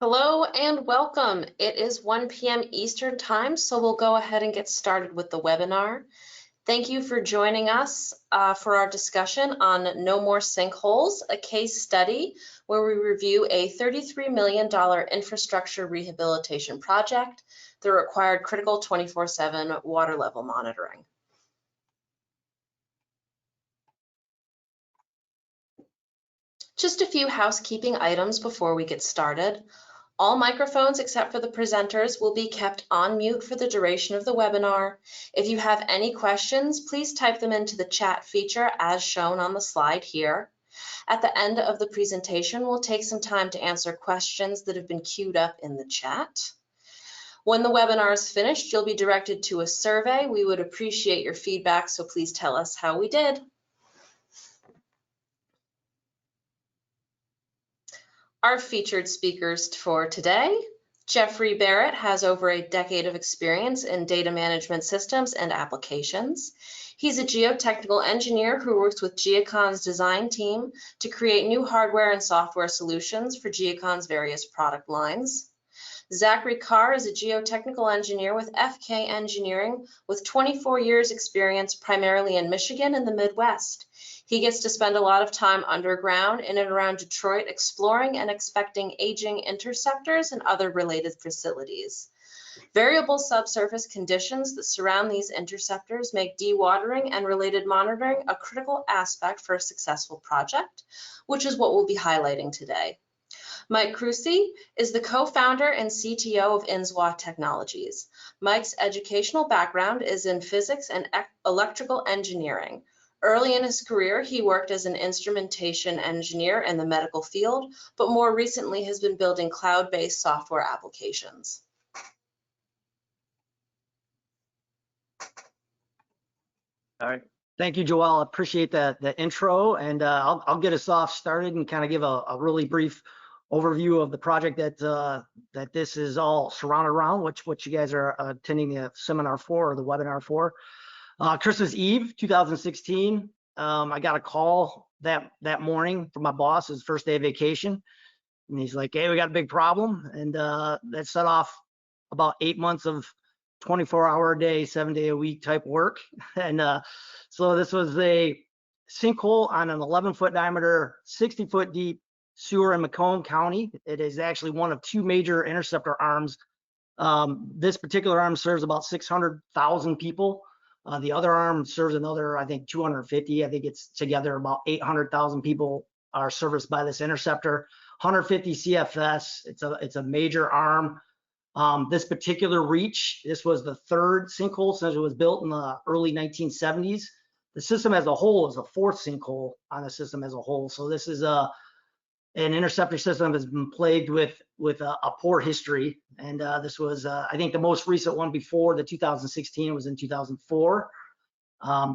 Hello and welcome. It is 1 p.m. Eastern Time, so we'll go ahead and get started with the webinar. Thank you for joining us for our discussion on No More Sinkholes, a case study where we review a $33 million infrastructure rehabilitation project that required critical 24/7 water level monitoring. Just a few housekeeping items before we get started. All microphones except for the presenters will be kept on mute for the duration of the webinar. If you have any questions, please type them into the chat feature as shown on the slide here. At the end of the presentation, we'll take some time to answer questions that have been queued up in the chat. When the webinar is finished, you'll be directed to a survey. We would appreciate your feedback, so please tell us how we did. Our featured speakers for today: Jeffrey Barrett has over a decade of experience in data management systems and applications. He's a geotechnical engineer who works with GeoKon's design team to create new hardware and software solutions for GeoKon's various product lines. Zachary Carr is a geotechnical engineer with FK Engineering with 24 years experience primarily in Michigan and the Midwest. He gets to spend a lot of time underground in and around Detroit exploring and inspecting aging interceptors and other related facilities. Variable subsurface conditions that surround these interceptors make dewatering and related monitoring a critical aspect for a successful project, which is what we'll be highlighting today. Mike Crucy is the co-founder and CTO of Inzwa Technologies. Mike's educational background is in physics and electrical engineering. Early in his career, he worked as an instrumentation engineer in the medical field, but more recently has been building cloud-based software applications. All right. Thank you, Joelle. I appreciate the intro, and I'll get us off started and kind of give a really brief overview of the project that this is all surrounded around, what you guys are attending the seminar for, or the webinar for. Christmas Eve 2016, I got a call that morning from my boss, his first day of vacation, and he's like, hey, we got a big problem. And that set off about 8 months of 24-hour a day, 7-day a week type work. And so this was a sinkhole on an 11-foot diameter, 60-foot deep sewer in Macomb County. It is actually one of two major interceptor arms. This particular arm serves about 600,000 people. The other arm serves another, I think, 250. I think it's together about 800,000 people are serviced by this interceptor. 150 CFS. It's a major arm. This particular reach, this was the third sinkhole since it was built in the early 1970s. The system as a whole is the fourth sinkhole on the system as a whole. So this is an interceptor system that has been plagued with a poor history. And this was, I think, the most recent one before the 2016 was in 2004.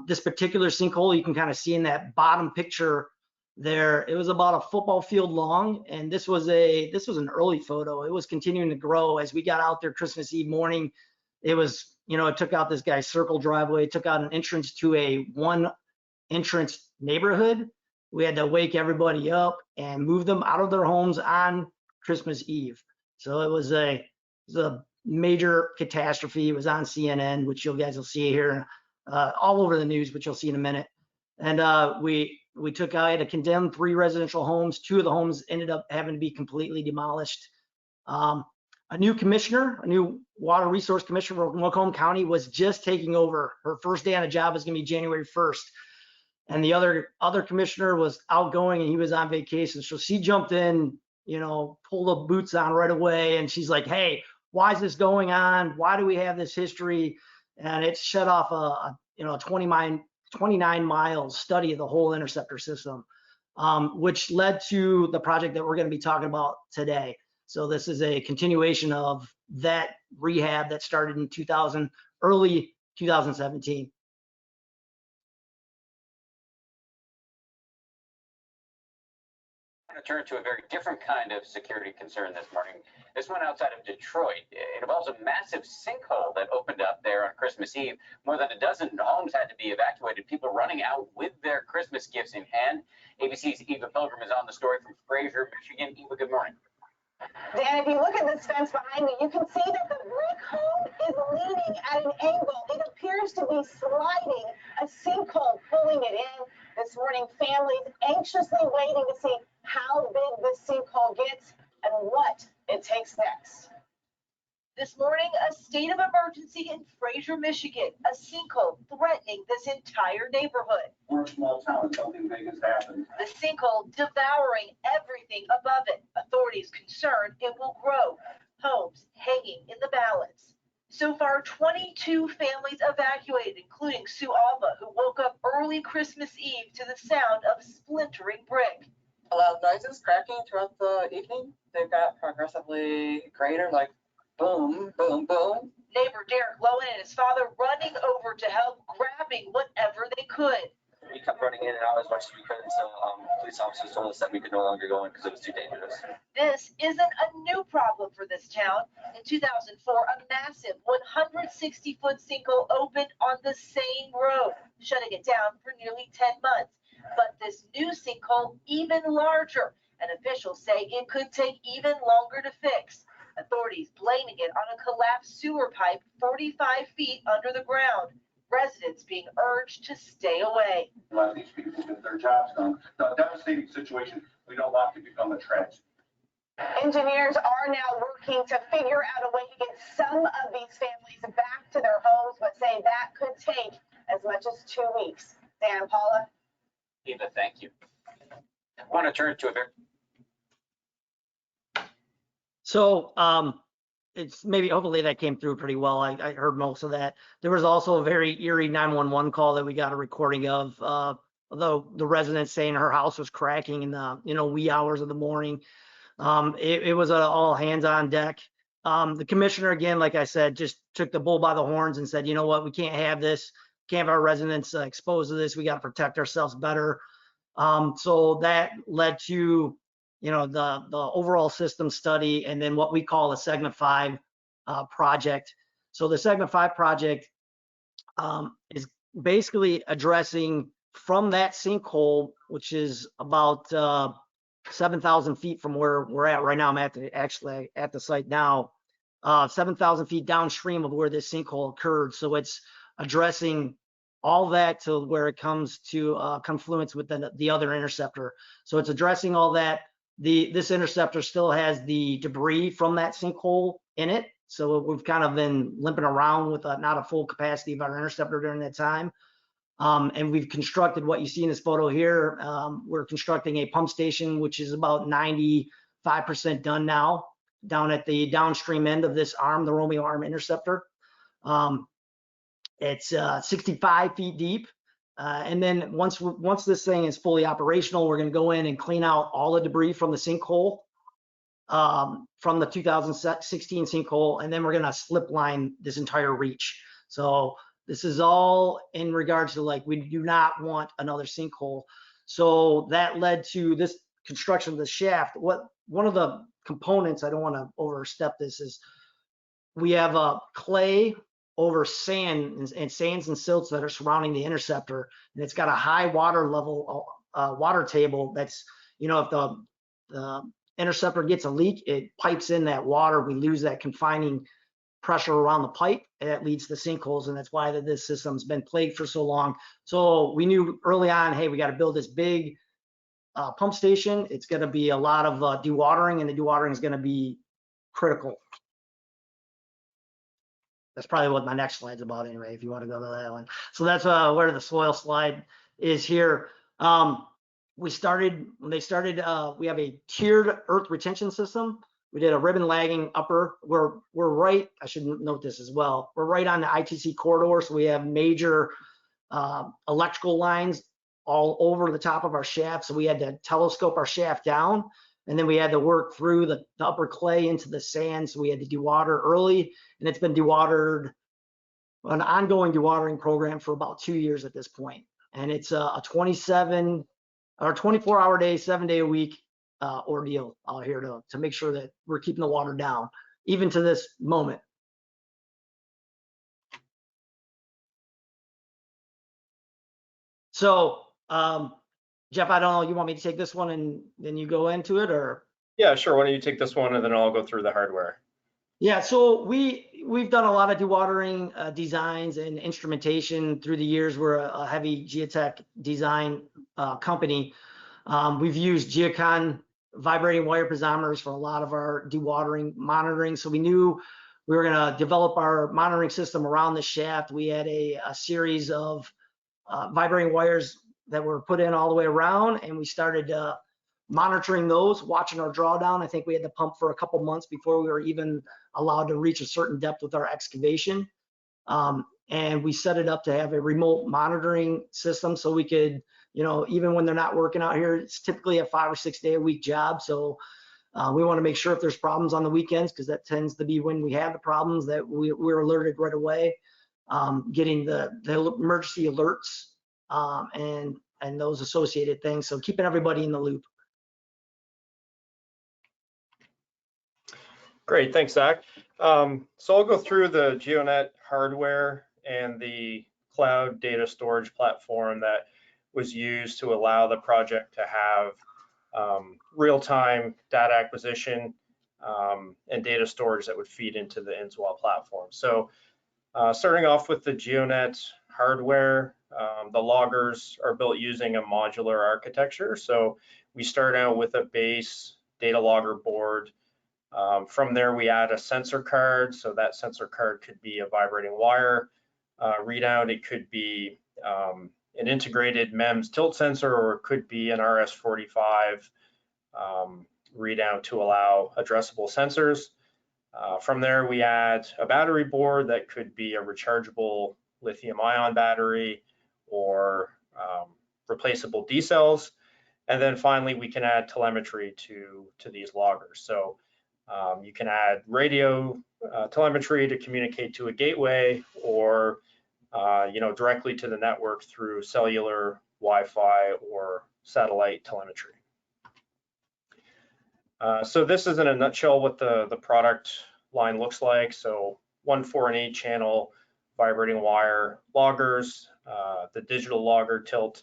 This particular sinkhole, you can kind of see in that bottom picture there, it was about a football field long, and this was an early photo. It was continuing to grow as we got out there Christmas Eve morning. It was, it took out this guy's circle driveway, took out an entrance to a one entrance neighborhood. We had to wake everybody up and move them out of their homes on Christmas Eve. So it was a major catastrophe. It was on CNN, which you guys will see here, all over the news, which you'll see in a minute. And we took out to condemn 3 residential homes. 2 of the homes ended up having to be completely demolished. A new commissioner, a new water resource commissioner from Macomb County was just taking over. Her first day on the job is going to be January 1st. And the other commissioner was outgoing and he was on vacation. So she jumped in, pulled the boots on right away. And she's like, hey, why is this going on? Why do we have this history? And it shut off a 29 miles study of the whole interceptor system, which led to the project that we're going to be talking about today. So this is a continuation of that rehab that started in early 2017. I'm going to turn to a very different kind of security concern this morning. This one outside of Detroit. It involves a massive sinkhole that opened up there on Christmas Eve. More than a dozen homes had to be evacuated, people running out with their Christmas gifts in hand. ABC's Eva Pilgrim is on the story from Fraser, Michigan. Eva, good morning. Dan, if you look at this fence behind me, you can see that the brick home is leaning at an angle. It appears to be sliding, a sinkhole pulling it in. This morning, families anxiously waiting to see how big this sinkhole gets and what it takes next. This morning, a state of emergency in Fraser, Michigan. A sinkhole threatening this entire neighborhood. We're a small town, something big has happened. The sinkhole devouring everything above it. Authorities concerned it will grow. Homes hanging in the balance. So far, 22 families evacuated, including Sue Alva, who woke up early Christmas Eve to the sound of splintering brick. Loud noises cracking throughout the evening. They've got progressively greater, like boom, boom, boom. Neighbor Derek Lowen and his father running over to help, grabbing whatever they could. We kept running in and out as much as we could until police officers told us that we could no longer go in because it was too dangerous. This isn't a new problem for this town. In 2004, a massive 160-foot sinkhole opened on the same road, shutting it down for nearly 10 months. But this new sinkhole, even larger, and officials say it could take even longer to fix. Authorities blaming it on a collapsed sewer pipe 45 feet under the ground. Residents being urged to stay away. Let these people get their jobs done. The devastating situation, we don't want to become a tragedy. Engineers are now working to figure out a way to get some of these families back to their homes, but say that could take as much as 2 weeks. Dan and Paula? Eva, thank you. I want to turn to a very So it's maybe, hopefully that came through pretty well. I heard most of that. There was also a very eerie 911 call that we got a recording of, the resident saying her house was cracking in the wee hours of the morning. It was all hands on deck. The commissioner, again, like I said, just took the bull by the horns and said, you know what, we can't have this. Can't have our residents exposed to this. We got to protect ourselves better. So that led to the overall system study, and then what we call a segment 5 project. So the segment 5 project is basically addressing from that sinkhole, which is about 7,000 feet from where we're at right now. I'm actually at the site now, 7,000 feet downstream of where this sinkhole occurred. So it's addressing all that to where it comes to confluence with the other interceptor. So it's addressing all that. This interceptor still has the debris from that sinkhole in it. So we've kind of been limping around with not a full capacity of our interceptor during that time. And we've constructed what you see in this photo here. We're constructing a pump station, which is about 95% done now, down at the downstream end of this arm, the Romeo arm interceptor. It's 65 feet deep. And then once this thing is fully operational, we're going to go in and clean out all the debris from the sinkhole, from the 2016 sinkhole, and then we're going to slip line this entire reach. So this is all in regards to, like, we do not want another sinkhole. So that led to this construction of the shaft. One of the components, I don't want to overstep this, is we have a clay over sand and sands and silts that are surrounding the interceptor, and it's got a high water level, water table. That's, if the interceptor gets a leak, it pipes in that water. We lose that confining pressure around the pipe, and that leads to sinkholes, and that's why this system's been plagued for so long. So we knew early on, hey, we got to build this big pump station. It's going to be a lot of dewatering, and the dewatering is going to be critical. That's probably what my next slide's about anyway, if you want to go to that one. So that's where the soil slide is here. When they started, we have a tiered earth retention system. We did a ribbon lagging upper. We're right, I should note this as well. We're right on the ITC corridor, so we have major electrical lines all over the top of our shaft. So we had to telescope our shaft down, and then we had to work through the upper clay into the sand. So we had to dewater early, and it's been dewatered, an ongoing dewatering program for about 2 years at this point. And it's a 27 or 24-hour day, 7-day a week ordeal out here to make sure that we're keeping the water down, even to this moment. So, Jeff, I don't know, you want me to take this one and then you go into it, or? Yeah, sure. Why don't you take this one and then I'll go through the hardware. Yeah, so we've done a lot of dewatering designs and instrumentation through the years. We're a heavy geotech design company. We've used GeoKon vibrating wire piezometers for a lot of our dewatering monitoring. So we knew we were going to develop our monitoring system around the shaft. We had a series of vibrating wires that were put in all the way around, and we started monitoring those, watching our drawdown. I think we had to pump for a couple months before we were even allowed to reach a certain depth with our excavation. And we set it up to have a remote monitoring system so we could, even when they're not working out here, it's typically a 5 or 6 day a week job. So we want to make sure if there's problems on the weekends, because that tends to be when we have the problems, that we're alerted right away, getting the emergency alerts and those associated things. So keeping everybody in the loop. Great, thanks, Zach. So I'll go through the GeoNet hardware and the cloud data storage platform that was used to allow the project to have real-time data acquisition and data storage that would feed into the Inzwa platform. So starting off with the GeoNet hardware, the loggers are built using a modular architecture. So we start out with a base data logger board. From there, we add a sensor card. So that sensor card could be a vibrating wire readout. It could be an integrated MEMS tilt sensor, or it could be an RS-45 readout to allow addressable sensors. From there, we add a battery board that could be a rechargeable lithium-ion battery or replaceable D cells. And then finally, we can add telemetry to these loggers. So you can add radio telemetry to communicate to a gateway, or directly to the network through cellular, Wi-Fi, or satellite telemetry. So this is in a nutshell what the product line looks like. So 1, 4, and 8 channel vibrating wire loggers, the digital logger tilt,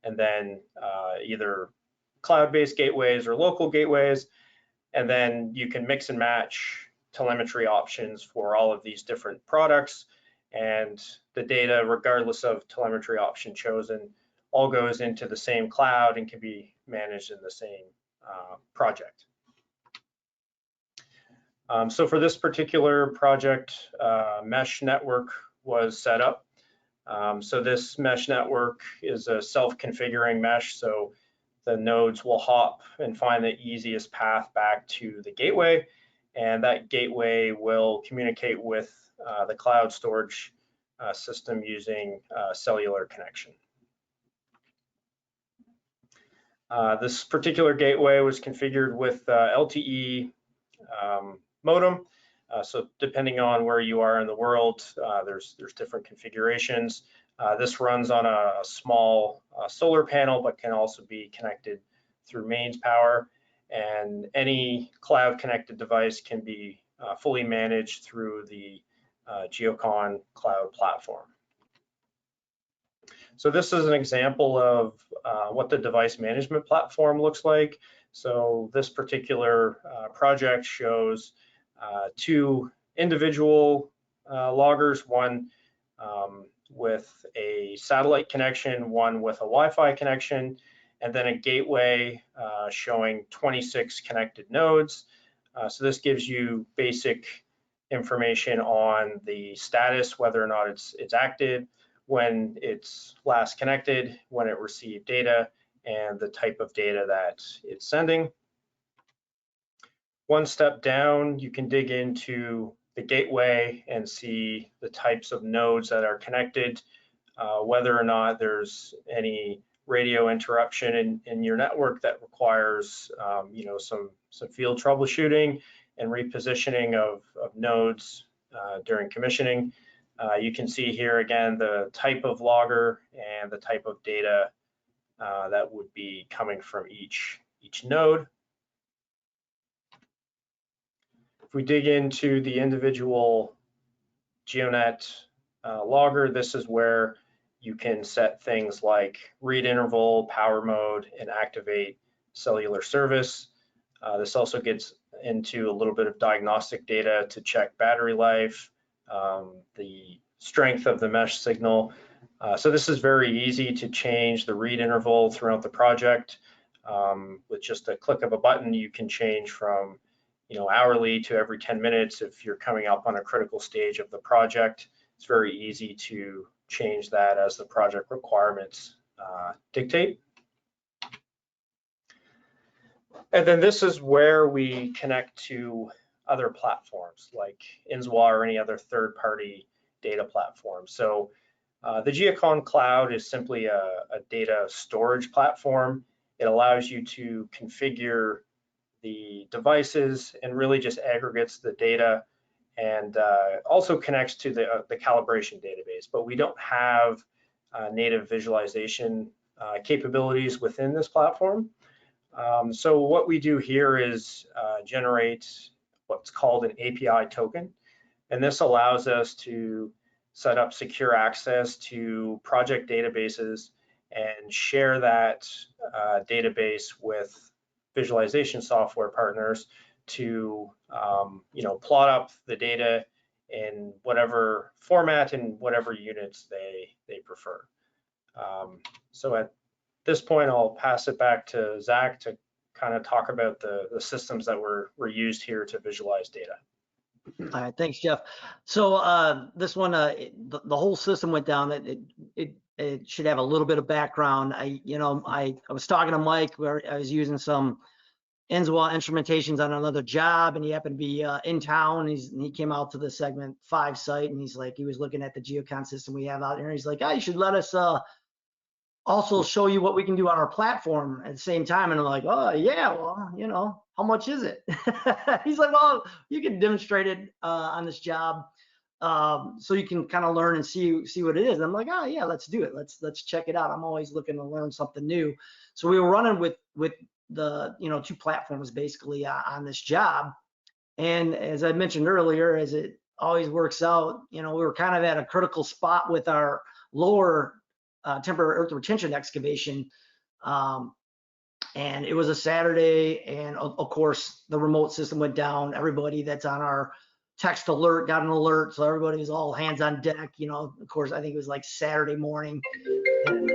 and then either cloud-based gateways or local gateways. And then you can mix and match telemetry options for all of these different products. And the data, regardless of telemetry option chosen, all goes into the same cloud and can be managed in the same project. So for this particular project, mesh network was set up. So this mesh network is a self-configuring mesh. So the nodes will hop and find the easiest path back to the gateway, and that gateway will communicate with the cloud storage system using cellular connection. This particular gateway was configured with LTE modem. So depending on where you are in the world, there's different configurations. This runs on a small solar panel, but can also be connected through mains power. And any cloud connected device can be fully managed through the GeoKon cloud platform. So this is an example of what the device management platform looks like. So this particular project shows 2 individual loggers, one with a satellite connection, one with a Wi-Fi connection, and then a gateway showing 26 connected nodes. So this gives you basic information on the status, whether or not it's active, when it's last connected, when it received data, and the type of data that it's sending. One step down, you can dig into the gateway and see the types of nodes that are connected, whether or not there's any radio interruption in your network that requires some field troubleshooting and repositioning of nodes during commissioning. You can see here again the type of logger and the type of data that would be coming from each node. If we dig into the individual GeoNet logger, this is where you can set things like read interval, power mode, and activate cellular service. This also gets into a little bit of diagnostic data to check battery life, the strength of the mesh signal. So this is very easy to change the read interval throughout the project. With just a click of a button, you can change from hourly to every 10 minutes if you're coming up on a critical stage of the project. It's very easy to change that as the project requirements dictate. And then this is where we connect to other platforms like Inzwa or any other third-party data platform. So the GeoKon cloud is simply a data storage platform. It allows you to configure the devices and really just aggregates the data, and also connects to the calibration database. But we don't have native visualization capabilities within this platform. So what we do here is generate what's called an API token, and this allows us to set up secure access to project databases and share that database with visualization software partners to plot up the data in whatever format and whatever units they prefer. So at this point, I'll pass it back to Zach to kind of talk about the systems that were used here to visualize data. All right, thanks, Jeff. So this one, the whole system went down. It should have a little bit of background. I was talking to Mike where I was using some Inzwa instrumentations on another job, and he happened to be in town. He came out to the segment 5 site, and he was looking at the GeoKon system we have out there. He's like, "Oh, you should let us also show you what we can do on our platform at the same time." And I'm like, "Oh yeah, well, how much is it?" He's like, "Well, you can demonstrate it on this job, so you can kind of learn and see what it is." And I'm like, "Oh yeah, let's do it. Let's check it out. I'm always looking to learn something new." So we were running with the 2 platforms basically on this job. And as I mentioned earlier, as it always works out, we were kind of at a critical spot with our lower temporary earth retention excavation. And it was a Saturday, and of course the remote system went down. Everybody that's on our text alert got an alert, so everybody was all hands on deck. Of course, I think it was like Saturday morning, and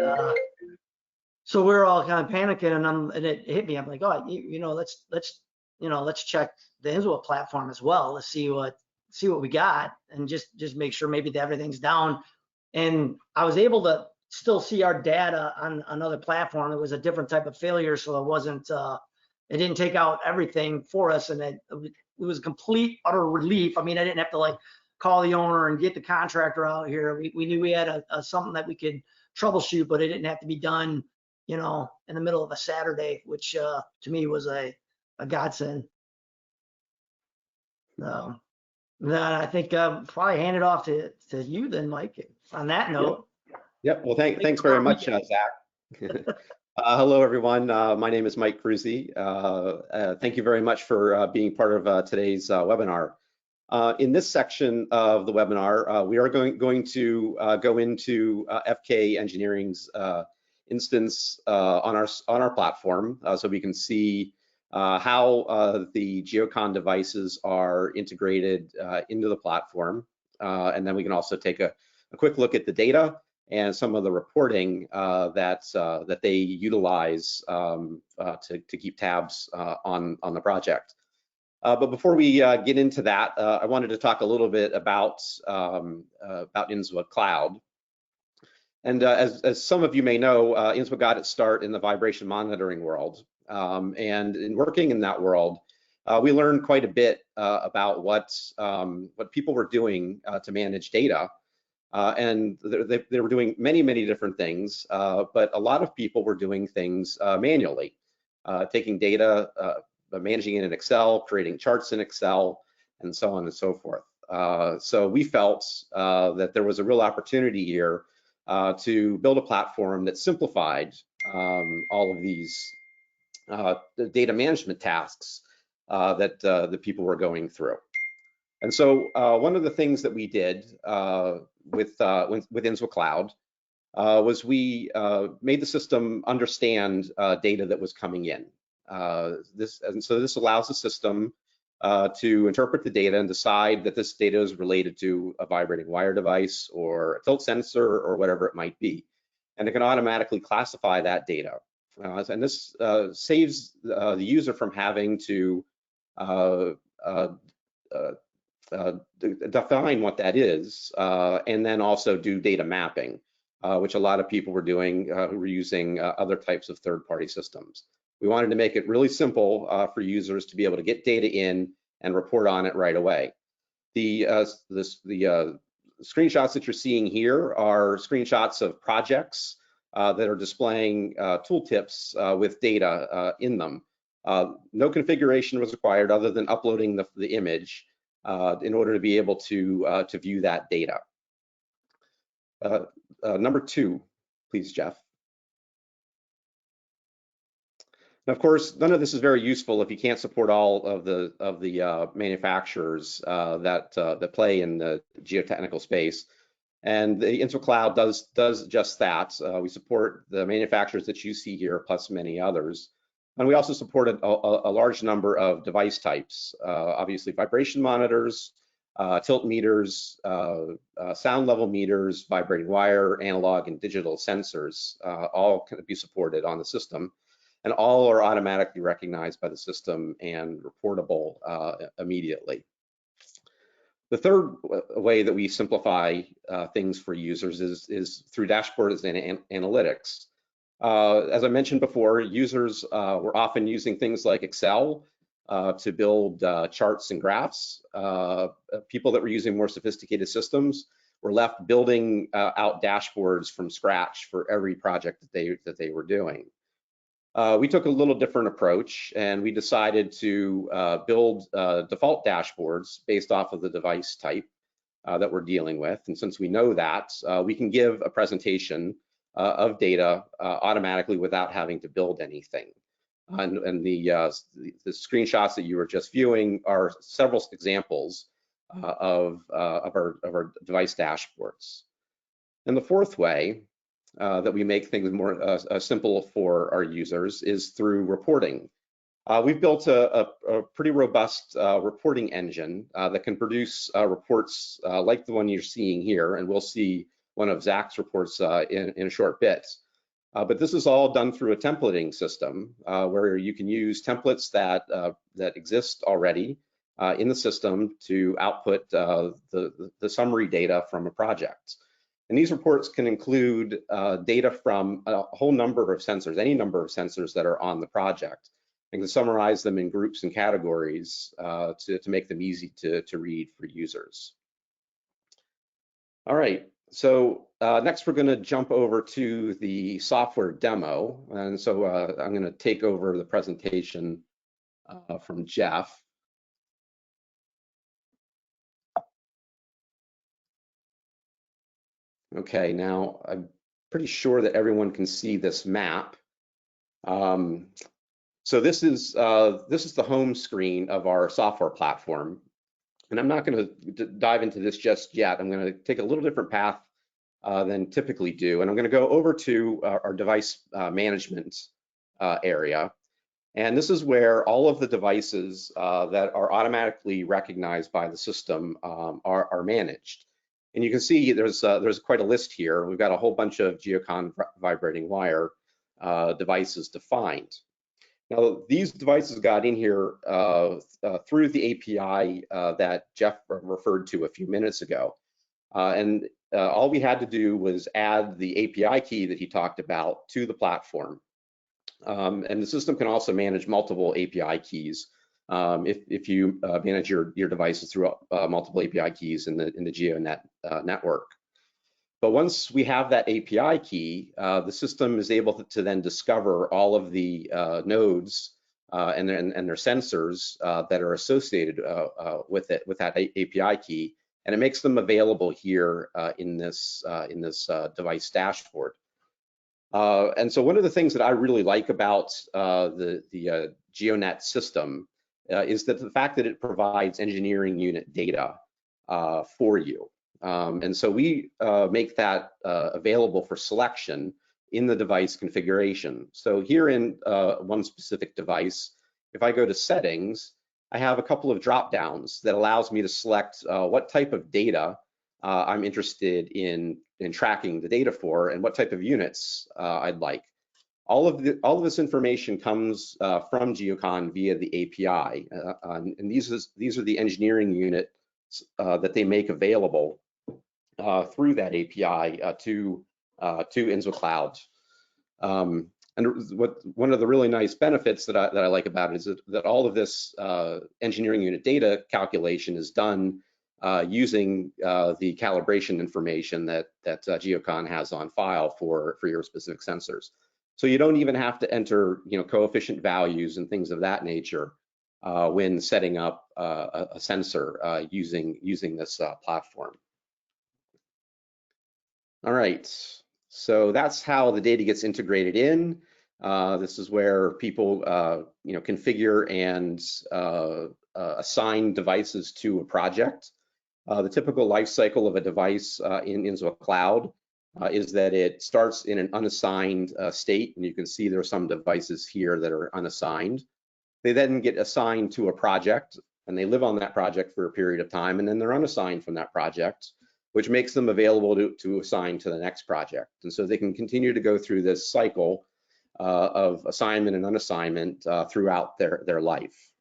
so we were all kind of panicking, and it hit me. I'm like, "Oh, let's check the Inzwa platform as well. Let's see what we got, and just make sure maybe that everything's down." And I was able to still see our data on another platform. It was a different type of failure, so it didn't take out everything for us, and it was complete utter relief. I mean, I didn't have to call the owner and get the contractor out here. We knew we had something that we could troubleshoot, but it didn't have to be done in the middle of a Saturday, which to me was a godsend. Then I think probably hand it off to you then, Mike, on that note. Yep. Well, thanks very much, Zach. Hello, everyone. My name is Mike Cruzy. Thank you very much for being part of today's webinar. In this section of the webinar, we are going to go into FK Engineering's instance on our platform, so we can see how the GeoKon devices are integrated into the platform, and then we can also take a quick look at the data and some of the reporting that they utilize to keep tabs on the project. But before we get into that, I wanted to talk a little bit about Inzwa Cloud. And as some of you may know, Inzwa got its start in the vibration monitoring world. And in working in that world, we learned quite a bit about what people were doing to manage data. And they were doing many different things, but a lot of people were doing things manually, taking data, managing it in Excel, creating charts in Excel, and so on and so forth. So we felt that there was a real opportunity here to build a platform that simplified all of these data management tasks that the people were going through. And so one of the things that we did with Inzwa Cloud was we made the system understand data that was coming in. This allows the system to interpret the data and decide that this data is related to a vibrating wire device or a tilt sensor or whatever it might be. And it can automatically classify that data. And this saves the user from having to define what that is, and then also do data mapping, which a lot of people were doing who were using other types of third-party systems. We wanted to make it really simple for users to be able to get data in and report on it right away. The screenshots that you're seeing here are screenshots of projects that are displaying tooltips with data in them. No configuration was required other than uploading the image in order to be able to view that data. Number 2, please, Jeff. And of course, none of this is very useful if you can't support all of the manufacturers that play in the geotechnical space. And the Inzwa Cloud does just that. We support the manufacturers that you see here, plus many others. And we also support a large number of device types, obviously vibration monitors, tilt meters, sound level meters, vibrating wire, analog and digital sensors, all can be supported on the system. And all are automatically recognized by the system and reportable immediately. The third way that we simplify things for users is through dashboards and analytics. As I mentioned before, users were often using things like Excel to build charts and graphs. People that were using more sophisticated systems were left building out dashboards from scratch for every project that they were doing. We took a little different approach, and we decided to build default dashboards based off of the device type that we're dealing with. And since we know that, we can give a presentation of data automatically without having to build anything. And the screenshots that you were just viewing are several examples of our device dashboards. And the fourth way that we make things more simple for our users is through reporting. We've built a pretty robust reporting engine that can produce reports like the one you're seeing here, and we'll see one of Zach's reports in a short bit. But this is all done through a templating system where you can use templates that exist already in the system to output the summary data from a project. And these reports can include data from a whole number of sensors, any number of sensors that are on the project, and can summarize them in groups and categories to make them easy to read for users. All right, so next we're going to jump over to the software demo. And so I'm going to take over the presentation from Jeff. Okay, now I'm pretty sure that everyone can see this map. So this is the home screen of our software platform. And I'm not going to dive into this just yet. I'm going to take a little different path than typically do. And I'm going to go over to our device management area. And this is where all of the devices that are automatically recognized by the system are managed. And you can see there's quite a list here. We've got a whole bunch of GeoKon vibrating wire devices defined. Now, these devices got in here through the API that Jeff referred to a few minutes ago. And all we had to do was add the API key that he talked about to the platform. And the system can also manage multiple API keys if you manage your devices through multiple API keys in the GeoNet network. But once we have that API key, the system is able to then discover all of the nodes and their sensors that are associated with that API key, and it makes them available here in this device dashboard. And so one of the things that I really like about the GeoNet system is that the fact that it provides engineering unit data for you. And so we make that available for selection in the device configuration. So here in one specific device, if I go to settings, I have a couple of drop downs that allows me to select what type of data I'm interested in tracking the data for and what type of units I'd like. All of this information comes from GeoKon via the API, and these are the engineering units that they make available through that API to Inzwa Cloud. And one of the really nice benefits that I like about it is that all of this engineering unit data calculation is done using the calibration information that GeoKon has on file for your specific sensors. So you don't even have to enter, coefficient values and things of that nature when setting up a sensor using this platform. All right, so that's how the data gets integrated in. This is where people, configure and assign devices to a project. The typical life cycle of a device in Inzwa Cloud is that it starts in an unassigned state, and you can see there are some devices here that are unassigned. They then get assigned to a project, and they live on that project for a period of time, and then they're unassigned from that project, which makes them available to assign to the next project. And so they can continue to go through this cycle of assignment and unassignment throughout their life.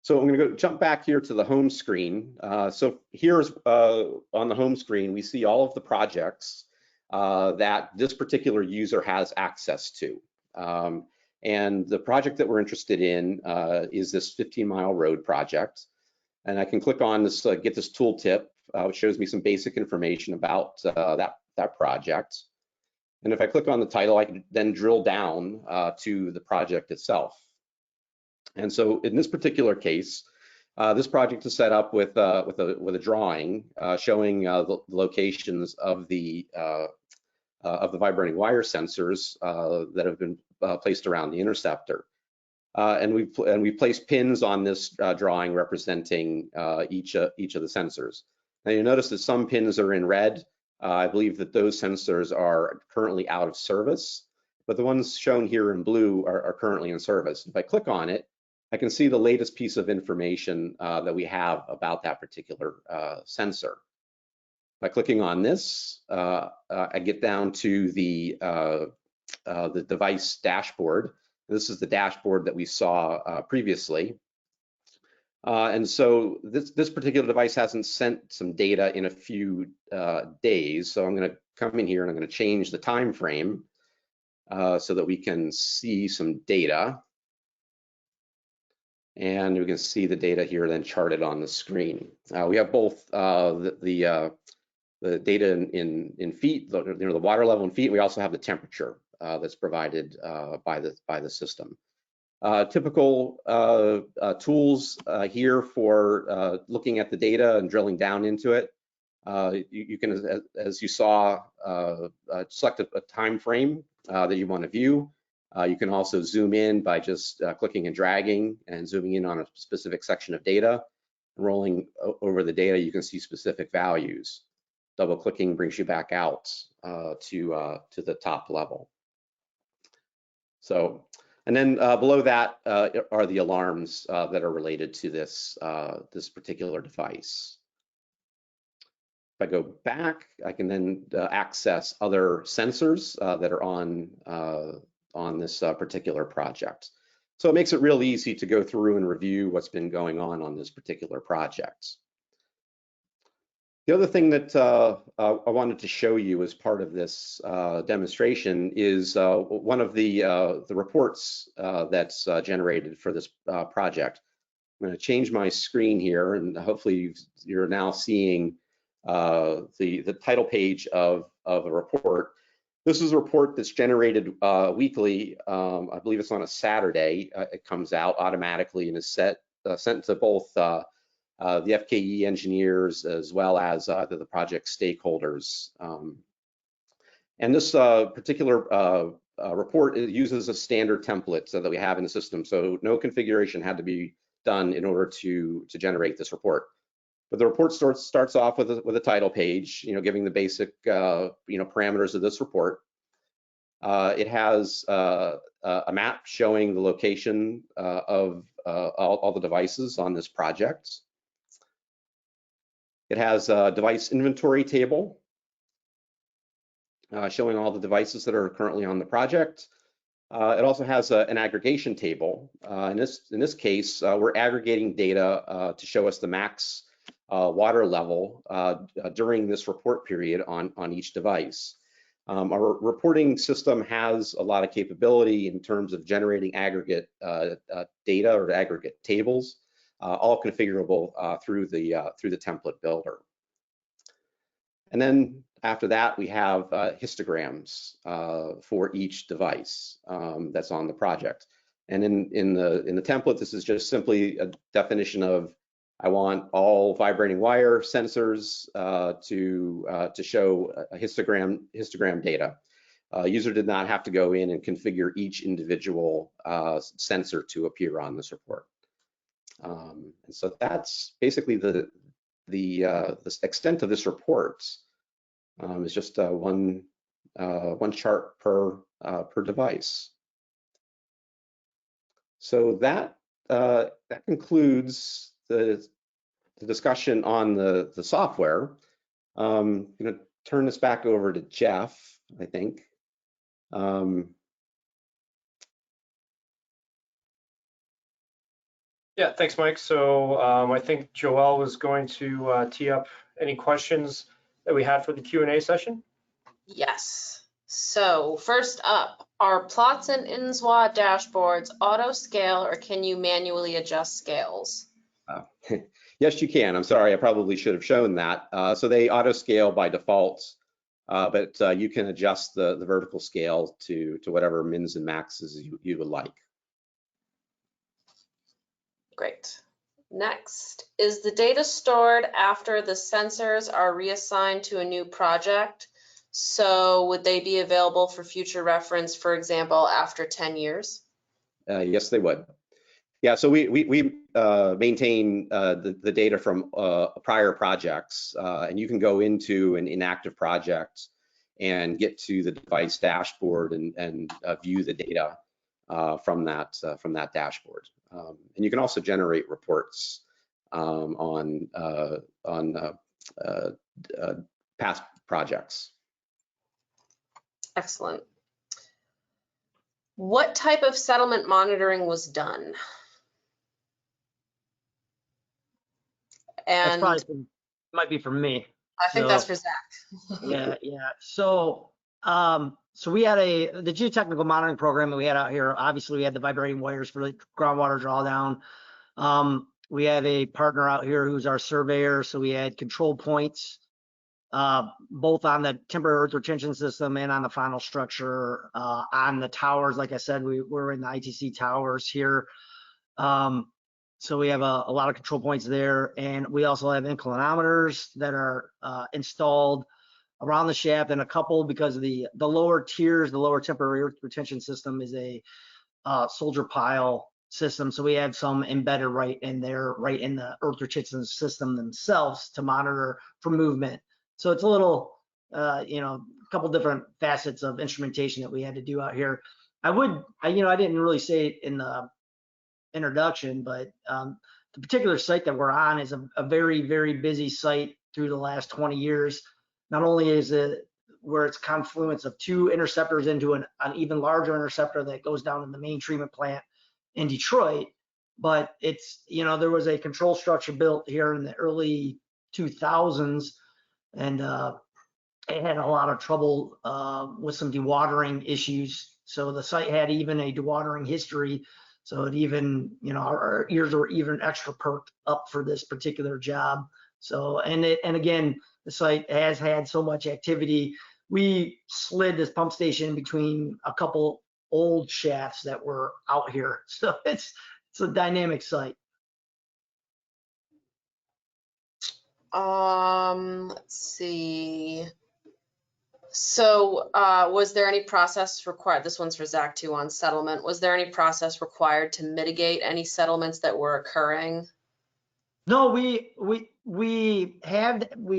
So I'm going to jump back here to the home screen. So here's on the home screen, we see all of the projects that this particular user has access to. And the project that we're interested in is this 15-mile road project. And I can click on this, get this tooltip, which shows me some basic information about that project. And if I click on the title, I can then drill down to the project itself. And so in this particular case, this project is set up with a drawing showing the locations of the vibrating wire sensors that have been placed around the interceptor. And we placed pins on this drawing representing each of the sensors. Now you notice that some pins are in red. I believe that those sensors are currently out of service, but the ones shown here in blue are currently in service. If I click on it, I can see the latest piece of information that we have about that particular sensor. By clicking on this, I get down to the device dashboard. This is the dashboard that we saw previously. And so this particular device hasn't sent some data in a few days. So I'm going to come in here and I'm going to change the time frame so that we can see some data. And we can see the data here then charted on the screen. We have both the data in feet, the water level in feet. We also have the temperature that's provided by the system. Typical tools here for looking at the data and drilling down into it. You can, as you saw, select a time frame that you want to view. You can also zoom in by just clicking and dragging and zooming in on a specific section of data. Rolling over the data, you can see specific values. Double clicking brings you back out to the top level. So, and then below that are the alarms that are related to this particular device. If I go back, I can then access other sensors that are on this particular project. So it makes it real easy to go through and review what's been going on this particular project. The other thing that I wanted to show you as part of this demonstration is one of the reports that's generated for this project. I'm going to change my screen here, and hopefully you're now seeing the title page of a report. This is a report that's generated weekly. I believe it's on a Saturday. It comes out automatically and is sent to both the FKE engineers as well as the project stakeholders. And this particular report uses a standard template that we have in the system. So no configuration had to be done in order to generate this report. But the report starts off with a title page, giving the basic parameters of this report. It has a map showing the location of all the devices on this project. It has a device inventory table showing all the devices that are currently on the project. It also has an aggregation table. In this case, we're aggregating data to show us the max water level during this report period on each device. Our reporting system has a lot of capability in terms of generating aggregate data or aggregate tables, all configurable through the template builder. And then after that, we have histograms for each device that's on the project. And in the template, this is just simply a definition of I want all vibrating wire sensors to show a histogram data. User did not have to go in and configure each individual sensor to appear on this report. And so that's basically the extent of this report. Is just one chart per device. So that concludes the discussion on the software. I'm going to turn this back over to Jeff, I think. Yeah, thanks, Mike. So I think Joelle was going to tee up any questions that we had for the Q&A session. Yes. So first up, are plots and Inzwa dashboards auto scale, or can you manually adjust scales? Yes, you can. I'm sorry, I probably should have shown that. So they auto scale by default, but you can adjust the vertical scale to whatever mins and maxes you would like. Great. Next, is the data stored after the sensors are reassigned to a new project? So would they be available for future reference, for example, after 10 years? Yes, they would. Yeah, so we maintain the data from prior projects, and you can go into an inactive project and get to the device dashboard and view the data from that dashboard. And you can also generate reports on past projects. Excellent. What type of settlement monitoring was done? And might be for me. I think that's for Zach. Yeah. So we had the geotechnical monitoring program that we had out here. Obviously, we had the vibrating wires for the groundwater drawdown. We have a partner out here who's our surveyor. So we had control points, both on the temporary earth retention system and on the final structure, on the towers. Like I said, we're in the ITC towers here. So we have a lot of control points there. And we also have inclinometers that are installed around the shaft, and a couple, because of the lower tiers, the lower temporary earth retention system is a soldier pile system. So we have some embedded right in there, right in the earth retention system themselves to monitor for movement. So it's a little, a couple different facets of instrumentation that we had to do out here. I didn't really say it in the introduction, but the particular site that we're on is a very, very busy site through the last 20 years. Not only is it where it's confluence of two interceptors into an even larger interceptor that goes down in the main treatment plant in Detroit, but it's, there was a control structure built here in the early 2000s, and it had a lot of trouble with some dewatering issues. So the site had even a dewatering history. So it even, our ears were even extra perked up for this particular job. So, and again, the site has had so much activity. We slid this pump station between a couple old shafts that were out here. So it's a dynamic site. Let's see. So was there any process required? This one's for Zach too, on settlement. Was there any process required to mitigate any settlements that were occurring? No, we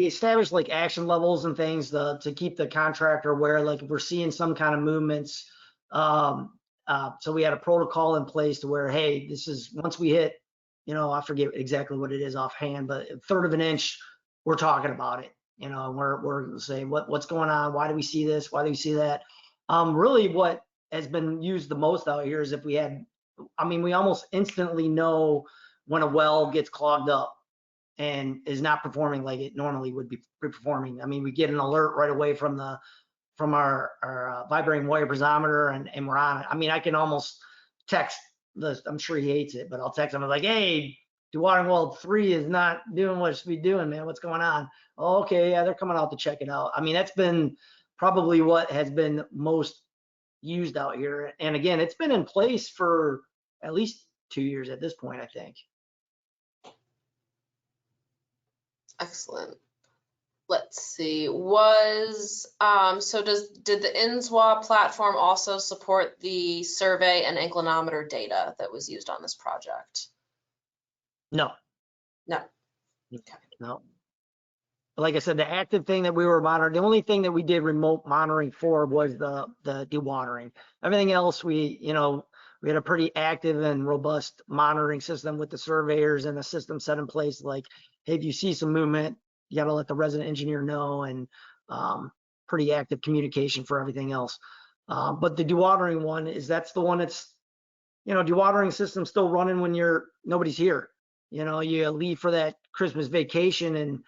established like action levels and things to keep the contractor aware, like if we're seeing some kind of movements. So we had a protocol in place to where, hey, this is once we hit, I forget exactly what it is offhand, but a third of an inch, we're talking about it. We're saying what's going on? Why do we see this? Why do we see that? Really, what has been used the most out here is if we had, we almost instantly know when a well gets clogged up and is not performing like it normally would be performing. We get an alert right away from our vibrating wire piezometer, and we're on it. I can almost text I'm sure he hates it, but I'll text him like, hey, dewatering well 3 is not doing what it should be doing, man. What's going on? Oh, okay, yeah, they're coming out to check it out. That's been probably what has been most used out here. And again, it's been in place for at least 2 years at this point, I think. Excellent. Let's see. Did the Inzwa platform also support the survey and inclinometer data that was used on this project? No. No. Okay. No. Like I said, the active thing that we were monitoring, the only thing that we did remote monitoring for was the dewatering. Everything else, we had a pretty active and robust monitoring system with the surveyors and the system set in place. Like, hey, if you see some movement, you got to let the resident engineer know, and pretty active communication for everything else. But the dewatering one that's the one that's, dewatering system still running when nobody's here. You leave for that Christmas vacation and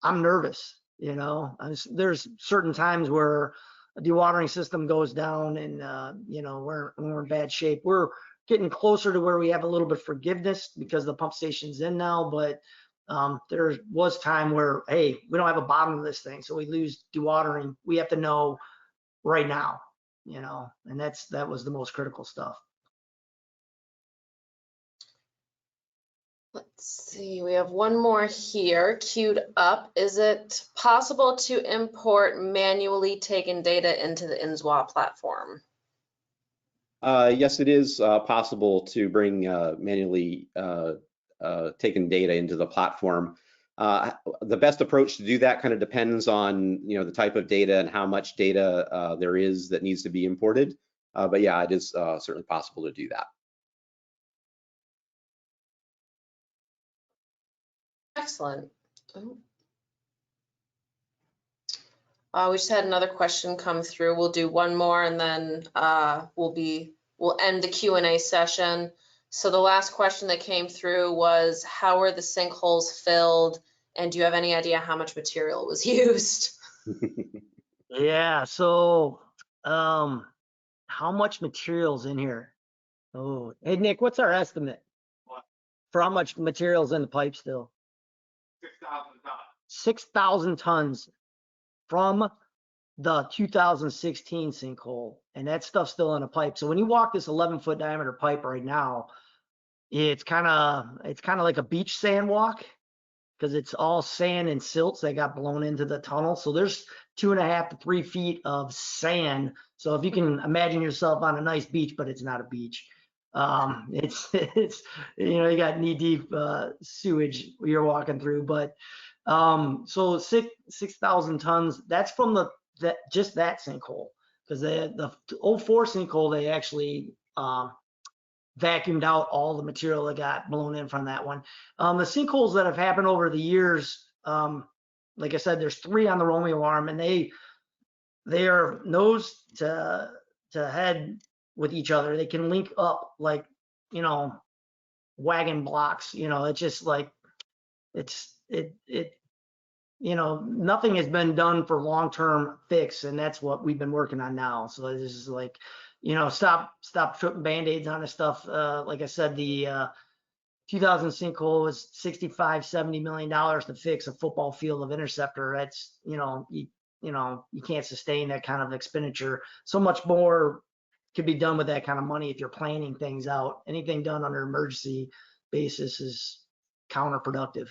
I'm nervous, there's certain times where a dewatering system goes down and, we're in bad shape. We're getting closer to where we have a little bit of forgiveness because the pump station's in now, but there was time where, hey, we don't have a bottom of this thing, so we lose dewatering. We have to know right now, and that was the most critical stuff. Let's see, we have one more here queued up. Is it possible to import manually taken data into the Inzwa platform? Yes, it is possible to bring manually taken data into the platform. The best approach to do that kind of depends on the type of data and how much data there is that needs to be imported. But yeah, it is certainly possible to do that. Excellent. We just had another question come through. We'll do one more and then we'll end the Q&A session. So the last question that came through was, how were the sinkholes filled? And do you have any idea how much material was used? Yeah, so how much material's in here? Oh, hey Nick, what's our estimate? What? For how much material's in the pipe still? 6,000 tons. 6,000 tons from the 2016 sinkhole, and that stuff's still in a pipe. So when you walk this 11-foot diameter pipe right now, it's kind of like a beach sand walk, because it's all sand and silts that got blown into the tunnel. So there's 2.5 to 3 feet of sand. So if you can imagine yourself on a nice beach, but it's not a beach. It's you got knee deep sewage you're walking through, but so 6,000 tons. That's from just that sinkhole, because the 04 sinkhole, they actually vacuumed out all the material that got blown in from that one. The sinkholes that have happened over the years, like I said, there's 3 on the Romeo arm, and they are nose to head with each other. They can link up like, wagon blocks. It's just like nothing has been done for long-term fix, and that's what we've been working on now. So this is like, stop putting band-aids on this stuff. Like I said, the 2000 sinkhole was $65-70 million to fix a football field of interceptor. That's, you can't sustain that kind of expenditure. So much more could be done with that kind of money if you're planning things out. Anything done under emergency basis is counterproductive.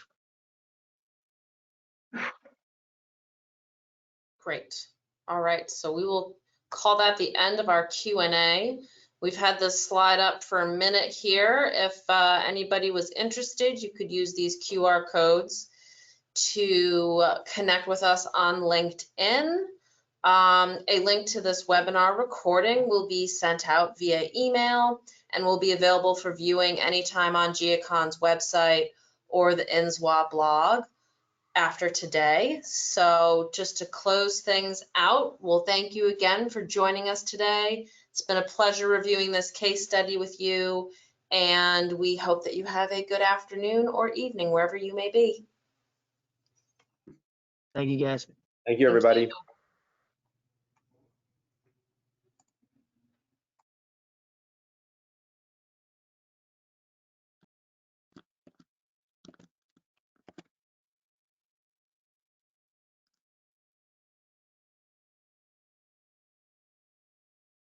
Great. All right, so we will call that the end of our Q&A. We've had this slide up for a minute here. If anybody was interested, you could use these QR codes to connect with us on LinkedIn. A link to this webinar recording will be sent out via email and will be available for viewing anytime on GeoKon's website or the Inzwa blog after today. So just to close things out, we'll thank you again for joining us today. It's been a pleasure reviewing this case study with you, and we hope that you have a good afternoon or evening wherever you may be. Thank you, guys. Thank you, everybody. Thank you.